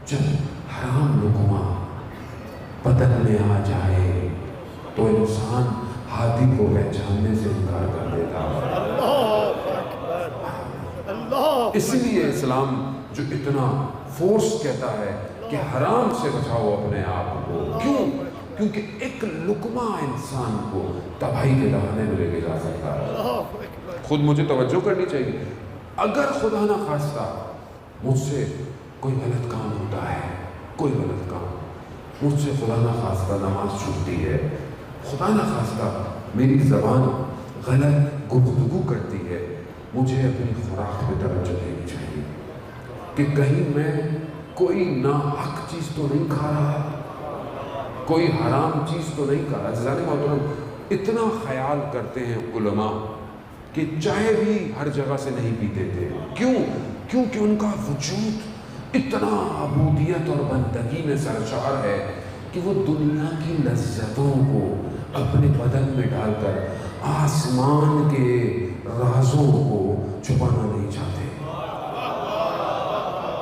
جب حرام لقمہ بدن میں آ جائے تو انسان ہاتھی کو پہچاننے سے انکار کر دیتا ہے۔ اس لیے اسلام جو اتنا فورس کہتا ہے کہ حرام سے بچاؤ اپنے آپ کو، کیوں؟ کیونکہ ایک لقمہ انسان کو تباہی کے دہانے میں لے کے جا سکتا ہے۔ خود مجھے توجہ کرنی چاہیے، اگر خدا نہ خواستہ مجھ سے کوئی غلط کام ہوتا ہے، کوئی غلط کام مجھ سے خدا نہ خواستہ نماز چھوٹتی ہے، خدا نہ خواستہ میری زبان غلط گفتگو کرتی ہے، مجھے اپنی خوراک پہ توجہ دینی چاہیے کہ کہیں میں کوئی ناحق چیز تو نہیں کھا رہا، کوئی حرام چیز تو نہیں کھا رہا۔ عزیزان محترم، اتنا خیال کرتے ہیں علماء کہ چائے بھی ہر جگہ سے نہیں پیتے تھے، کیوں؟ کیونکہ ان کا وجود اتنا عبودیت اور بندگی میں سرشار ہے کہ وہ دنیا کی لذتوں کو اپنے بدن میں ڈال کر آسمان کے رازوں کو چھپانا نہیں چاہتے،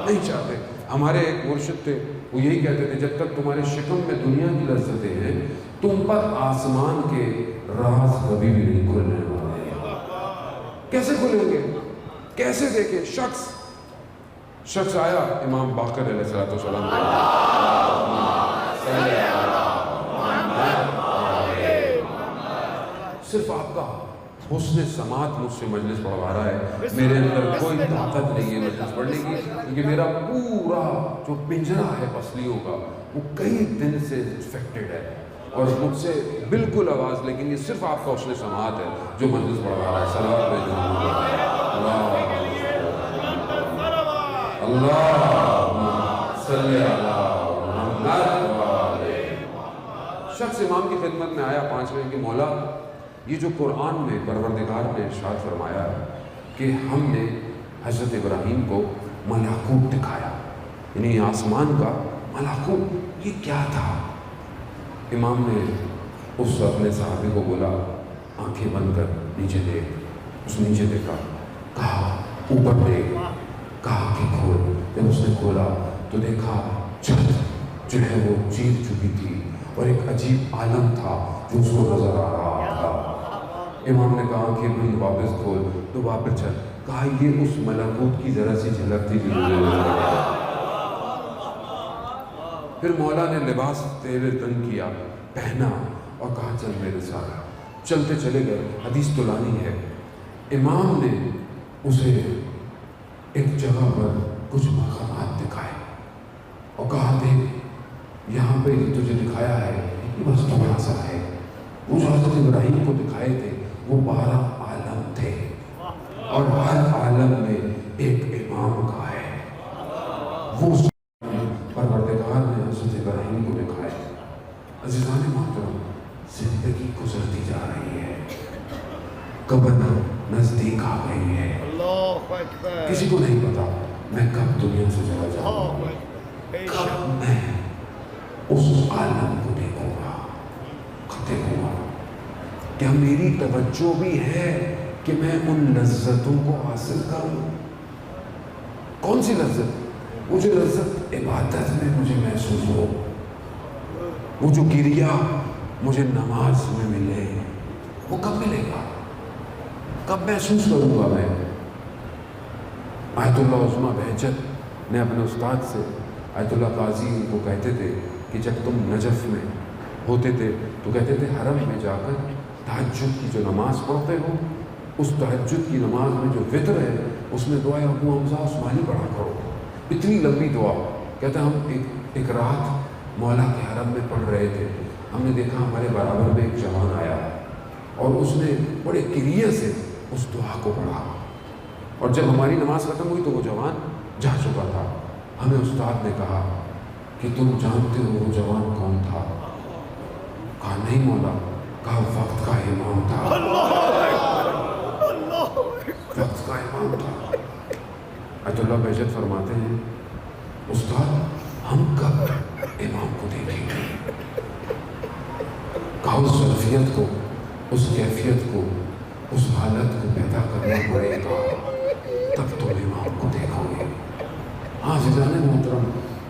نہیں چاہتے۔ ہمارے ایک مرشد تھے، وہ یہی کہتے تھے جب تک تمہارے شکم میں دنیا کی لذتیں ہیں تم پر آسمان کے راز کبھی بھی نہیں کھلنے والے۔ کیسے کھلیں گے؟ کیسے دیکھیں؟ شخص آیا امام باقر علیہ السلام صرف آپ کا حسن سماعت مجھ سے مجلس پڑھوا رہا ہے، میرے اندر کوئی طاقت نہیں ہے مجلس پڑھنے کی، کیونکہ میرا پورا جو پنجرا ہے پسلیوں کا وہ کئی دن سے انفیکٹڈ ہے اور مجھ سے بالکل آواز، لیکن یہ صرف آپ کا حسن سماعت ہے جو مجلس پڑھوا رہا ہے۔ صلوات اللہ صلی اللہ محمد۔ شخص امام کی خدمت میں آیا 5 بجے کہ مولا یہ جو قرآن میں پروردگار نے ارشاد فرمایا کہ ہم نے حضرت ابراہیم کو ملکوت دکھایا، یعنی آسمان کا ملکوت، یہ کیا تھا؟ امام نے اس اپنے صحابی کو بولا آنکھیں بند کر نیچے دیکھ۔ اس نے نیچے دیکھا، کہا اوپر دیکھ، کہا آنکھیں کھول۔ جب اس نے کھولا تو دیکھا چھت جو ہے وہ چیر چکی تھی اور ایک عجیب عالم تھا جو اس کو نظر آ رہا تھا۔ امام نے کہا آنکھیں بند واپس کھول، تو واپس چل، کہا یہ اس ملکوت کی ذرا سی جھلک تھی جو مجھے نظر آیا۔ پھر مولا نے لباس تیرے تن کیا، پہنا اور کہا چل میرے ساتھ۔ چلتے چلے گئے، حدیث تو لانی ہے۔ امام نے اسے ایک جگہ پر کچھ مقامات دکھائے اور کہا دیکھ یہاں پہ تجھے دکھایا ہے یہ بس تھوڑا سا ہے، وہ جو حضرت ابراہیم کو دکھائے تھے وہ 12 عالم تھے اور ہر عالم میں ایک امام کا ہے۔ وہ پروردگار نے حضرت ابراہیم کو دکھائے۔ عزیزان محترم، زندگی گزرتی جا رہی ہے، قبر نزدیک آ گئی ہے، کسی کو نہیں پتا میں کب دنیا سے چلا جاؤں گا، کب میں اس عالم کو دیکھوں گا، کیا میری توجہ بھی ہے کہ میں ان لذتوں کو حاصل کروں؟ کون سی لذت؟ وہ جو لذت عبادت میں مجھے محسوس ہو، وہ جو گریہ مجھے نماز میں ملے، وہ کب ملے گا؟ کب محسوس کروں گا میں؟ آیت اللہ عظمہ بہجت نے اپنے استاد سے، آیت اللہ قاضی کو کہتے تھے کہ جب تم نجف میں ہوتے تھے تو کہتے تھے حرم میں جا کر تہجد کی جو نماز پڑھتے ہو، اس تہجد کی نماز میں جو وطر ہے اس میں دعائے ابو حمزہ عثمانی پڑھا کرو، اتنی لمبی دعا۔ کہتے ہیں ہم ایک رات مولا کے حرم میں پڑھ رہے تھے، ہم نے دیکھا ہمارے برابر میں ایک جوان آیا اور اس نے بڑے گریہ سے اس دعا کو پڑھا، اور جب ہماری نماز ختم ہوئی تو وہ جوان جا چکا تھا۔ ہمیں استاد نے کہا کہ تم جانتے ہو وہ جوان کون تھا؟ کہا نہیں مولا۔ کہا وقت کا امام تھا، وقت کا امام تھا۔ آیت اللہ بہجت فرماتے ہیں استاد ہم کب امام کو دیکھیں گے؟ کہا اس ظرفیت کو، اس کیفیت کو، اس حالت کو پیدا کرنا پڑے گا، تب تم امام کو دیکھو گے۔ ہاں عزیزان محترم،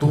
2